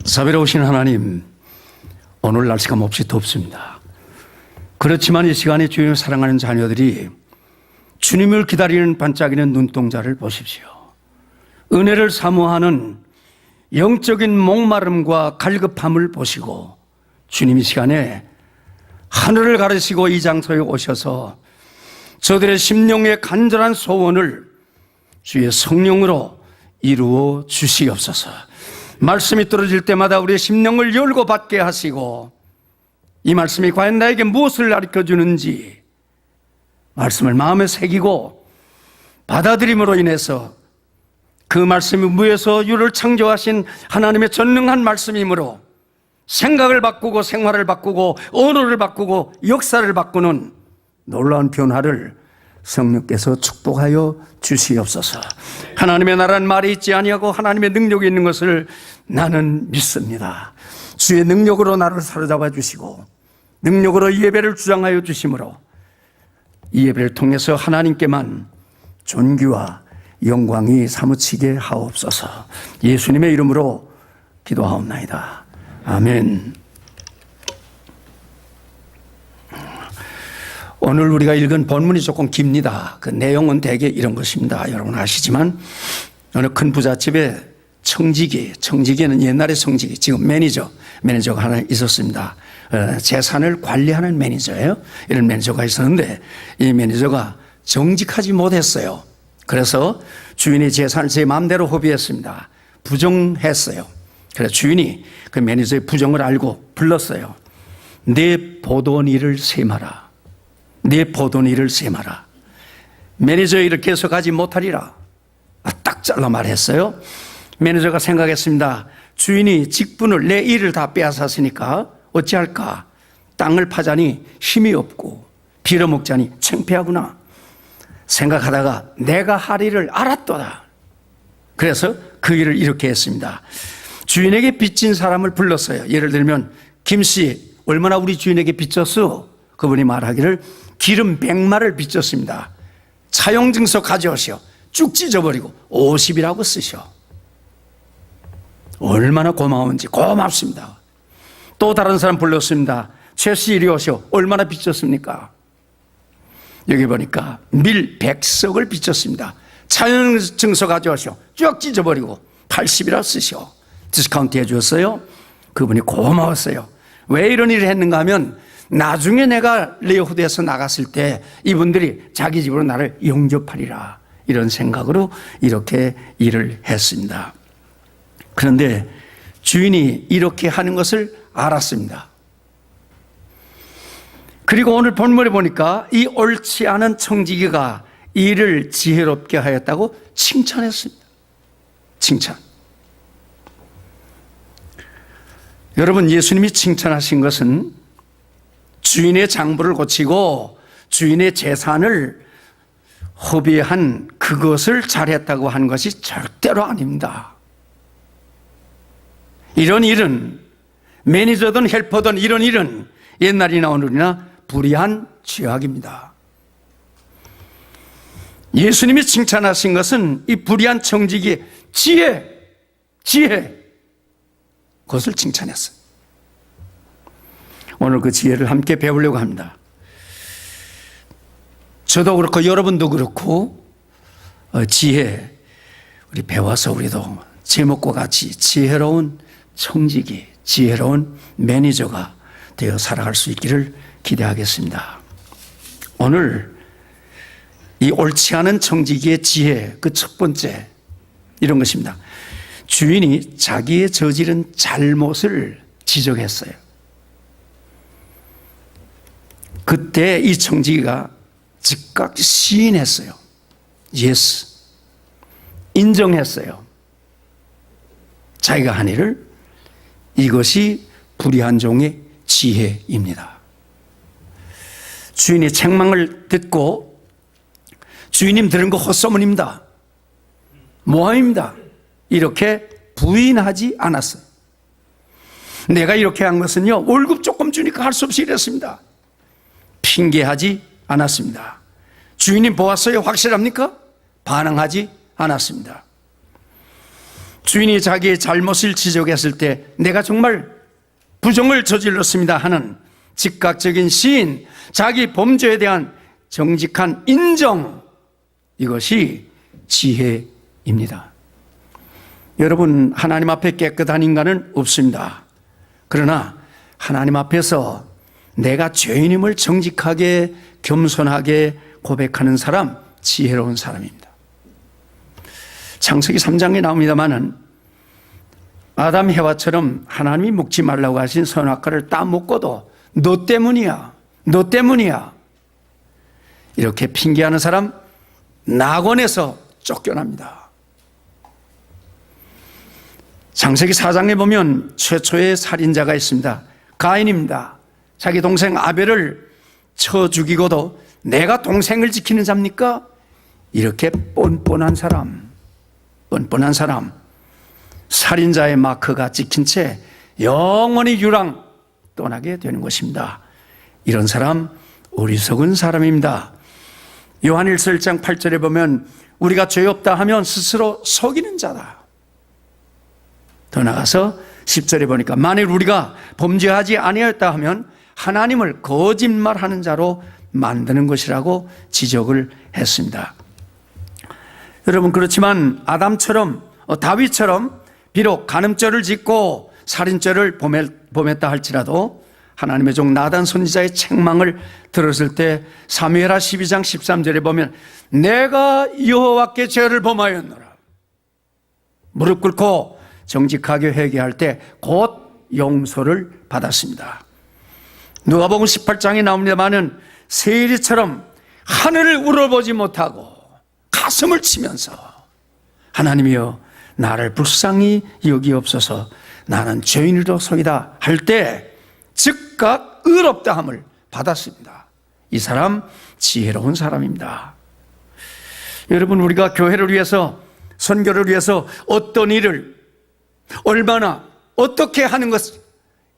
자비로우신 하나님, 오늘 날씨가 몹시 덥습니다. 그렇지만 이 시간에 주님을 사랑하는 자녀들이 주님을 기다리는 반짝이는 눈동자를 보십시오. 은혜를 사모하는 영적인 목마름과 갈급함을 보시고 주님 이 시간에 하늘을 가르시고 이 장소에 오셔서 저들의 심령의 간절한 소원을 주의 성령으로 이루어 주시옵소서. 말씀이 떨어질 때마다 우리의 심령을 열고 받게 하시고 이 말씀이 과연 나에게 무엇을 가르쳐주는지 말씀을 마음에 새기고 받아들임으로 인해서 그 말씀이 무에서 유를 창조하신 하나님의 전능한 말씀이므로 생각을 바꾸고 생활을 바꾸고 언어를 바꾸고 역사를 바꾸는 놀라운 변화를 성령께서 축복하여 주시옵소서. 하나님의 나라는 말이 있지 아니하고 하나님의 능력이 있는 것을 나는 믿습니다. 주의 능력으로 나를 사로잡아 주시고 능력으로 이 예배를 주장하여 주심으로 이 예배를 통해서 하나님께만 존귀와 영광이 사무치게 하옵소서. 예수님의 이름으로 기도하옵나이다. 아멘. 오늘 우리가 읽은 본문이 조금 깁니다. 그 내용은 대개 이런 것입니다. 여러분 아시지만 어느 큰 부잣집에 청지기는 옛날의 청지기, 지금 매니저가 하나 있었습니다. 재산을 관리하는 매니저예요. 이런 매니저가 있었는데 이 매니저가 정직하지 못했어요. 그래서 주인이 재산을 제 마음대로 허비했습니다. 부정했어요. 그래서 주인이 그 매니저의 부정을 알고 불렀어요. 내 보던 일을 셈하라. 내 보던 일을 셈하라. 매니저의 일을 계속하지 못하리라. 딱 잘라 말했어요. 매니저가 생각했습니다. 주인이 직분을 내 일을 다 빼앗았으니까 어찌할까. 땅을 파자니 힘이 없고 빌어먹자니 창피하구나 생각하다가 내가 할 일을 알았도다. 그래서 그 일을 이렇게 했습니다. 주인에게 빚진 사람을 불렀어요. 예를 들면 김씨 얼마나 우리 주인에게 빚졌어? 그분이 말하기를 기름 100마를 빚졌습니다. 차용증서 가져오시오. 쭉 찢어버리고 50이라고 쓰시오. 얼마나 고마운지. 고맙습니다. 또 다른 사람 불렀습니다. 최씨 이리 오시오. 얼마나 빚졌습니까? 여기 보니까 밀 100석을 빚졌습니다. 차용증서 가져오시오. 쭉 찢어버리고 80이라 쓰시오. 디스카운트 해주었어요. 그분이 고마웠어요. 왜 이런 일을 했는가 하면 나중에 내가 레이후드에서 나갔을 때 이분들이 자기 집으로 나를 영접하리라 이런 생각으로 이렇게 일을 했습니다. 그런데 주인이 이렇게 하는 것을 알았습니다. 그리고 오늘 본문에 보니까 이 옳지 않은 청지기가 일을 지혜롭게 하였다고 칭찬했습니다. 칭찬. 여러분, 예수님이 칭찬하신 것은 주인의 장부를 고치고 주인의 재산을 허비한 그것을 잘했다고 하는 것이 절대로 아닙니다. 이런 일은 매니저든 헬퍼든 이런 일은 옛날이나 오늘이나 불의한 죄악입니다. 예수님이 칭찬하신 것은 이 불의한 청지기의 지혜 그것을 칭찬했어요. 오늘 그 지혜를 함께 배우려고 합니다. 저도 그렇고 여러분도 그렇고 지혜 우리 배워서 우리도 제목과 같이 지혜로운 청지기, 지혜로운 매니저가 되어 살아갈 수 있기를 기대하겠습니다. 오늘 이 옳지 않은 청지기의 지혜 그 첫 번째 이런 것입니다. 주인이 자기의 저지른 잘못을 지적했어요. 그때 이 청지기가 즉각 시인했어요. 예스. 인정했어요. 자기가 한 일을. 이것이 불의한 종의 지혜입니다. 주인의 책망을 듣고 주인님 들은 거 헛소문입니다. 모함입니다. 이렇게 부인하지 않았어요. 내가 이렇게 한 것은요 월급 조금 주니까 할 수 없이 이랬습니다. 핑계하지 않았습니다. 주인님 보았어요? 확실합니까? 반항하지 않았습니다. 주인이 자기의 잘못을 지적했을 때 내가 정말 부정을 저질렀습니다 하는 즉각적인 시인, 자기 범죄에 대한 정직한 인정, 이것이 지혜입니다. 여러분, 하나님 앞에 깨끗한 인간은 없습니다. 그러나 하나님 앞에서 내가 죄인임을 정직하게 겸손하게 고백하는 사람, 지혜로운 사람입니다. 창세기 3장에 나옵니다마는 아담 해와처럼 하나님이 먹지 말라고 하신 선악과를 따먹고도 너 때문이야, 너 때문이야 이렇게 핑계하는 사람 낙원에서 쫓겨납니다. 창세기 4장에 보면 최초의 살인자가 있습니다. 가인입니다. 자기 동생 아벨을 쳐 죽이고도 내가 동생을 지키는 자입니까? 이렇게 뻔뻔한 사람, 살인자의 마크가 찍힌 채 영원히 유랑 떠나게 되는 것입니다. 이런 사람 어리석은 사람입니다. 요한일서 1장 8절에 보면 우리가 죄 없다 하면 스스로 속이는 자다. 더 나가서 10절에 보니까 만일 우리가 범죄하지 아니하였다 하면 하나님을 거짓말하는 자로 만드는 것이라고 지적을 했습니다. 여러분, 그렇지만 아담처럼 다윗처럼 비록 간음죄를 짓고 살인죄를 범했다 할지라도 하나님의 종 나단 선지자의 책망을 들었을 때 사무엘하 12장 13절에 보면 내가 여호와께 죄를 범하였노라 무릎 꿇고 정직하게 회개할 때 곧 용서를 받았습니다. 누가복음 18장에 나옵니다마는 세리처럼 하늘을 우러보지 못하고 가슴을 치면서 하나님이여 나를 불쌍히 여기옵소서 나는 죄인이로소이다 할 때 즉각 의롭다함을 받았습니다. 이 사람 지혜로운 사람입니다. 여러분, 우리가 교회를 위해서 선교를 위해서 어떤 일을 얼마나 어떻게 하는 것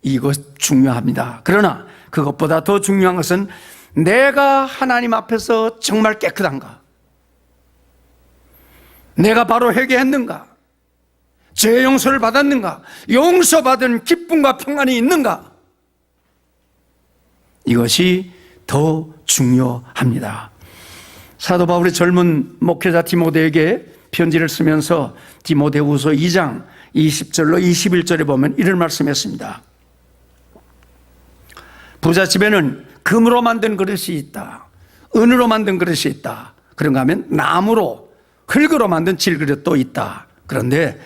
이것 중요합니다. 그러나 그것보다 더 중요한 것은 내가 하나님 앞에서 정말 깨끗한가? 내가 바로 회개했는가? 죄 용서를 받았는가? 용서받은 기쁨과 평안이 있는가? 이것이 더 중요합니다. 사도 바울이 젊은 목회자 디모데에게 편지를 쓰면서 디모데후서 2장 20절로 21절에 보면 이런 말씀했습니다. 부잣집에는 금으로 만든 그릇이 있다. 은으로 만든 그릇이 있다. 그런가 하면 나무로 흙으로 만든 질그릇도 있다. 그런데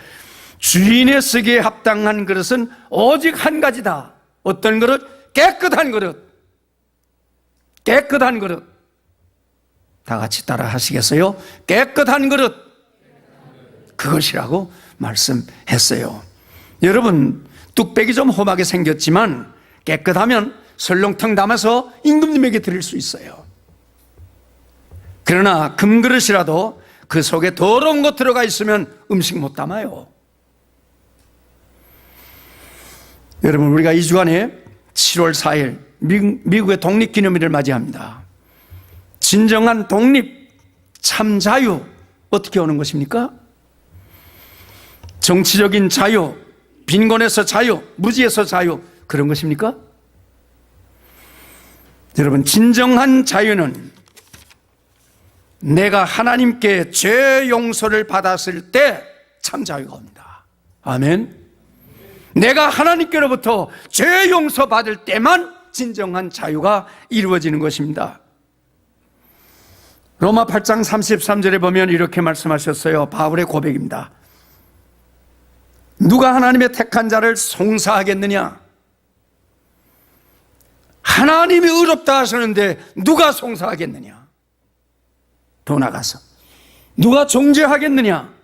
주인의 쓰기에 합당한 그릇은 오직 한 가지다. 어떤 그릇? 깨끗한 그릇. 깨끗한 그릇. 다 같이 따라 하시겠어요? 깨끗한 그릇. 그것이라고 말씀했어요. 여러분, 뚝배기 좀 험하게 생겼지만 깨끗하면 설렁탕 담아서 임금님에게 드릴 수 있어요. 그러나 금그릇이라도 그 속에 더러운 거 들어가 있으면 음식 못 담아요. 여러분, 우리가 2주간에 7월 4일 미국의 독립기념일을 맞이합니다. 진정한 독립, 참 자유, 어떻게 오는 것입니까? 정치적인 자유, 빈곤에서 자유, 무지에서 자유, 그런 것입니까? 여러분, 진정한 자유는 내가 하나님께 죄 용서를 받았을 때 참 자유가 옵니다. 아멘. 내가 하나님께로부터 죄 용서 받을 때만 진정한 자유가 이루어지는 것입니다. 로마 8장 33절에 보면 이렇게 말씀하셨어요. 바울의 고백입니다. 누가 하나님의 택한 자를 송사하겠느냐? 하나님이 의롭다 하시는데 누가 송사하겠느냐? 더 나가서 누가 정죄하겠느냐?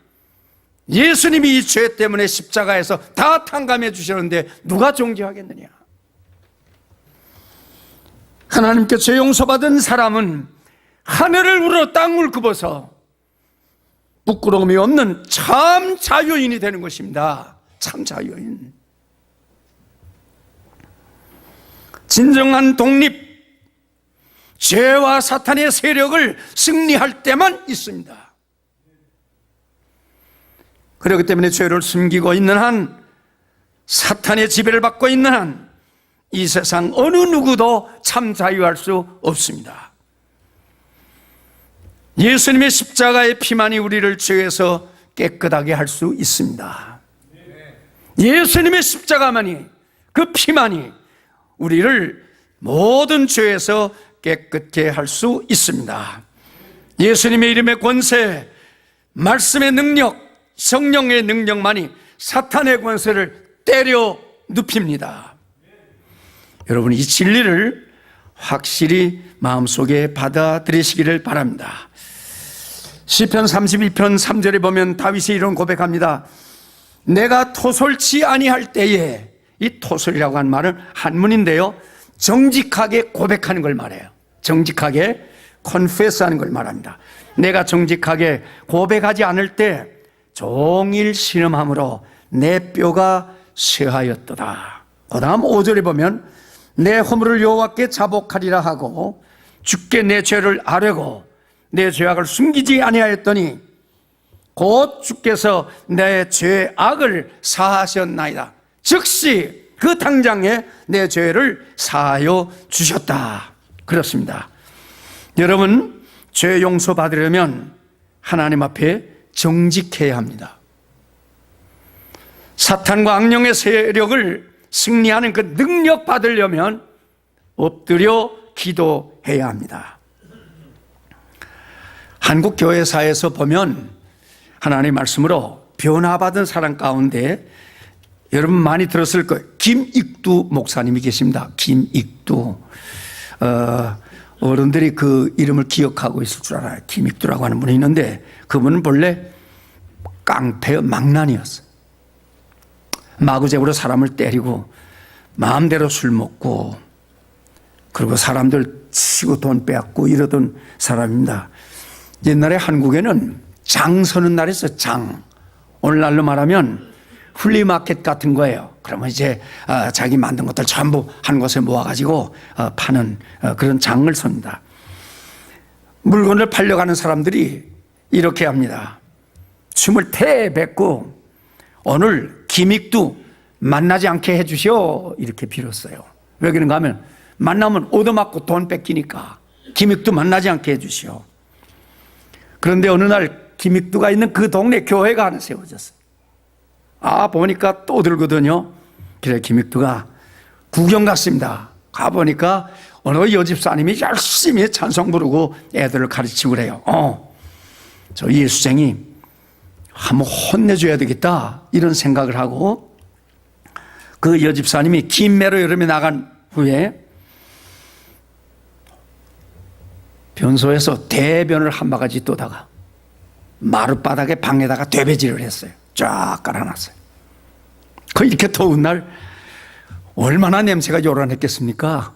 예수님이 이 죄 때문에 십자가에서 다 탕감해 주셨는데 누가 정죄하겠느냐? 하나님께 죄 용서받은 사람은 하늘을 우러 땅을 굽어서 부끄러움이 없는 참 자유인이 되는 것입니다. 참 자유인. 진정한 독립, 죄와 사탄의 세력을 승리할 때만 있습니다. 그렇기 때문에 죄를 숨기고 있는 한, 사탄의 지배를 받고 있는 한, 이 세상 어느 누구도 참 자유할 수 없습니다. 예수님의 십자가의 피만이 우리를 죄에서 깨끗하게 할 수 있습니다. 예수님의 십자가만이, 그 피만이 우리를 모든 죄에서 깨끗게 할 수 있습니다. 예수님의 이름의 권세, 말씀의 능력, 성령의 능력만이 사탄의 권세를 때려 눕힙니다. 여러분, 이 진리를 확실히 마음속에 받아들이시기를 바랍니다. 시편 32편 3절에 보면 다윗이 이런 고백합니다. 내가 토설치 아니할 때에, 이 토설이라고 하는 말은 한문인데요, 정직하게 고백하는 걸 말해요. 정직하게 confess하는 걸 말합니다. 내가 정직하게 고백하지 않을 때 종일 신음함으로 내 뼈가 쇠하였도다. 그 다음 5절에 보면 내 허물을 여호와께 자복하리라 하고 주께 내 죄를 아뢰고 내 죄악을 숨기지 아니하였더니 곧 주께서 내 죄악을 사하셨나이다. 즉시 그 당장에 내 죄를 사하여 주셨다. 그렇습니다. 여러분, 죄 용서 받으려면 하나님 앞에 정직해야 합니다. 사탄과 악령의 세력을 승리하는 그 능력 받으려면 엎드려 기도해야 합니다. 한국 교회사에서 보면 하나님의 말씀으로 변화받은 사람 가운데 여러분 많이 들었을 거예요. 김익두 목사님이 계십니다. 김익두. 어른들이 그 이름을 기억하고 있을 줄 알아요. 김익두라고 하는 분이 있는데 그분은 본래 깡패 망난이었어요. 마구잡이로 사람을 때리고 마음대로 술 먹고 그리고 사람들 치고 돈 빼앗고 이러던 사람입니다. 옛날에 한국에는 장 서는 날이 있어요. 장. 오늘날로 말하면 플리마켓 같은 거예요. 그러면 이제 자기 만든 것들 전부 한 곳에 모아가지고 파는 그런 장을 섭니다. 물건을 팔려가는 사람들이 이렇게 합니다. 춤을 태뱉고 오늘 김익두 만나지 않게 해주시오 이렇게 빌었어요. 왜 그런가 하면 만나면 얻어맞고 돈 뺏기니까 김익두 만나지 않게 해주시오. 그런데 어느 날 김익두가 있는 그 동네 교회가 하나 세워졌어요. 보니까 또 들거든요. 그래 김익두가 구경 갔습니다. 가보니까 어느 여집사님이 열심히 찬송 부르고 애들을 가르치고 그래요. 저 예수쟁이 한번 혼내줘야 되겠다 이런 생각을 하고 그 여집사님이 김매로 여름에 나간 후에 변소에서 대변을 한 바가지 떠다가 마룻바닥에 방에다가 되배질을 했어요. 쫙 깔아놨어요. 그 이렇게 더운 날 얼마나 냄새가 요란했겠습니까?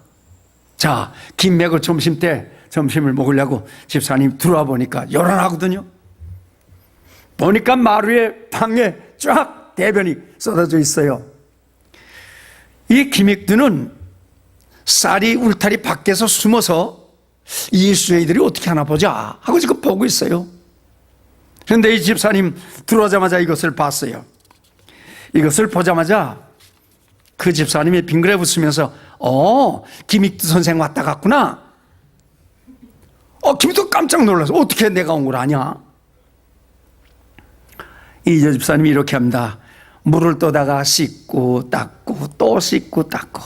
자, 김매고 점심 때 점심을 먹으려고 집사님 들어와 보니까 요란하거든요. 보니까 마루에 방에 쫙 대변이 쏟아져 있어요. 이 김익두는 쌀이 울타리 밖에서 숨어서 이 예수쟁이들이 어떻게 하나 보자 하고 지금 보고 있어요. 그런데 이 집사님 들어오자마자 이것을 봤어요. 이것을 보자마자 그 집사님이 빙그레 웃으면서 김익두 선생 왔다 갔구나. 김익두 깜짝 놀라서 어떻게 내가 온 걸 아냐. 이 집사님이 이렇게 합니다. 물을 떠다가 씻고 닦고 또 씻고 닦고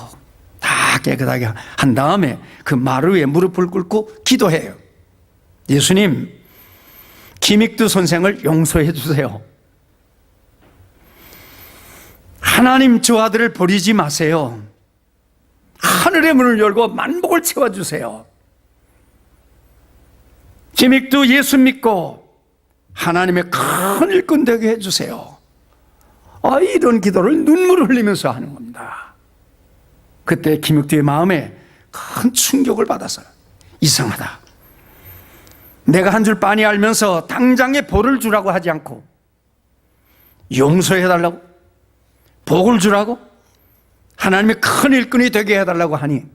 다 깨끗하게 한 다음에 그 마루에 무릎을 꿇고 기도해요. 예수님, 김익두 선생을 용서해 주세요. 하나님 저 아들을 버리지 마세요. 하늘의 문을 열고 만복을 채워주세요. 김익두 예수 믿고 하나님의 큰 일꾼 되게 해주세요. 이런 기도를 눈물을 흘리면서 하는 겁니다. 그때 김익두의 마음에 큰 충격을 받아서 이상하다. 내가 한 줄 빤히 알면서 당장에 벌을 주라고 하지 않고 용서해달라고 복을 주라고 하나님의 큰 일꾼이 되게 해달라고 하니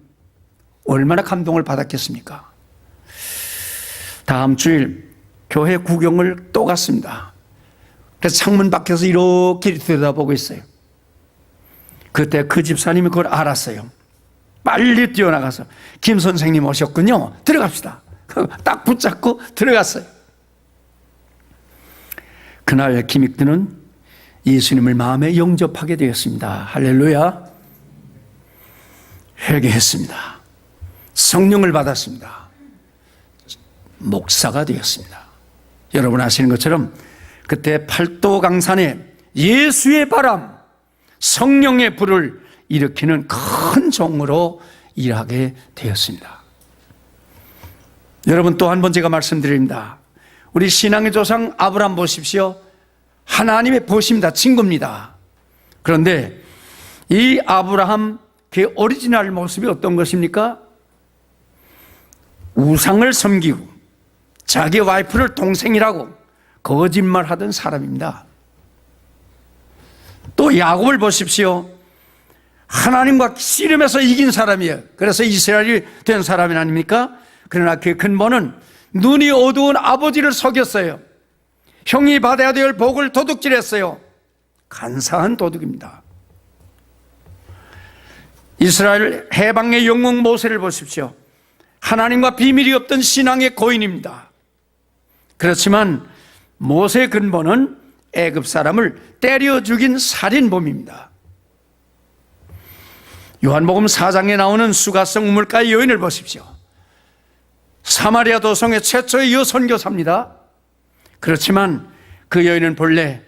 얼마나 감동을 받았겠습니까? 다음 주일 교회 구경을 또 갔습니다. 그래서 창문 밖에서 이렇게 들여다보고 있어요. 그때 그 집사님이 그걸 알았어요. 빨리 뛰어나가서 김 선생님 오셨군요. 들어갑시다. 딱 붙잡고 들어갔어요. 그날 김익두는 예수님을 마음에 영접하게 되었습니다. 할렐루야. 회개했습니다. 성령을 받았습니다. 목사가 되었습니다. 여러분 아시는 것처럼 그때 팔도 강산에 예수의 바람, 성령의 불을 일으키는 큰 종으로 일하게 되었습니다. 여러분 또 한 번 제가 말씀드립니다. 우리 신앙의 조상 아브라함 보십시오. 하나님의 보십니다. 친구입니다. 그런데 이 아브라함 그 오리지널 모습이 어떤 것입니까? 우상을 섬기고 자기 와이프를 동생이라고 거짓말하던 사람입니다. 또 야곱을 보십시오. 하나님과 씨름해서 이긴 사람이에요. 그래서 이스라엘이 된 사람이 아닙니까? 그러나 그 근본은 눈이 어두운 아버지를 속였어요. 형이 받아야 될 복을 도둑질했어요. 간사한 도둑입니다. 이스라엘 해방의 영웅 모세를 보십시오. 하나님과 비밀이 없던 신앙의 고인입니다. 그렇지만 모세의 근본은 애굽 사람을 때려 죽인 살인범입니다. 요한복음 4장에 나오는 수가성 우물가의 여인을 보십시오. 사마리아 도성의 최초의 여선교사입니다. 그렇지만 그 여인은 본래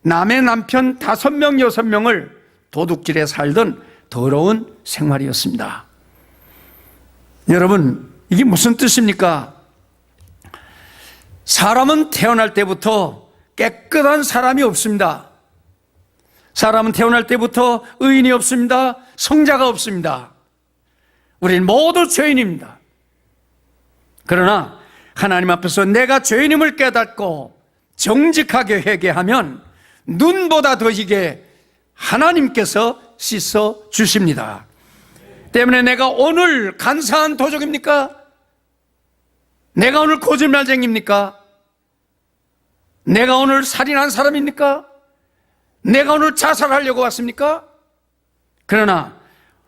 남의 남편 5명, 6명을 도둑질해 살던 더러운 생활이었습니다. 여러분, 이게 무슨 뜻입니까? 사람은 태어날 때부터 깨끗한 사람이 없습니다. 사람은 태어날 때부터 의인이 없습니다. 성자가 없습니다. 우리는 모두 죄인입니다. 그러나 하나님 앞에서 내가 죄인임을 깨닫고 정직하게 회개하면 눈보다 더이게 하나님께서 씻어 주십니다. 때문에 내가 오늘 간사한 도적입니까? 내가 오늘 거짓말쟁입니까? 내가 오늘 살인한 사람입니까? 내가 오늘 자살하려고 왔습니까? 그러나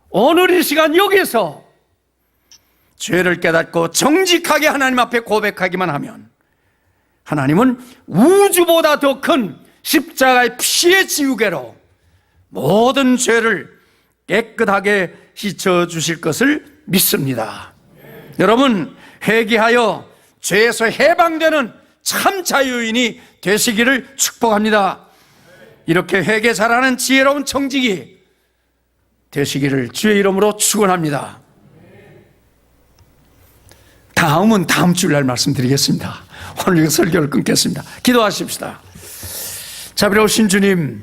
오늘 이 시간 여기에서 죄를 깨닫고 정직하게 하나님 앞에 고백하기만 하면 하나님은 우주보다 더 큰 십자가의 피의 지우개로 모든 죄를 깨끗하게 씻어주실 것을 믿습니다. 여러분, 회개하여 죄에서 해방되는 참 자유인이 되시기를 축복합니다. 이렇게 회개 잘하는 지혜로운 청지기 되시기를 주의 이름으로 축원합니다. 다음은 다음 주일날 말씀드리겠습니다. 오늘 설교를 끊겠습니다. 기도하십시다. 자비로우신 주님,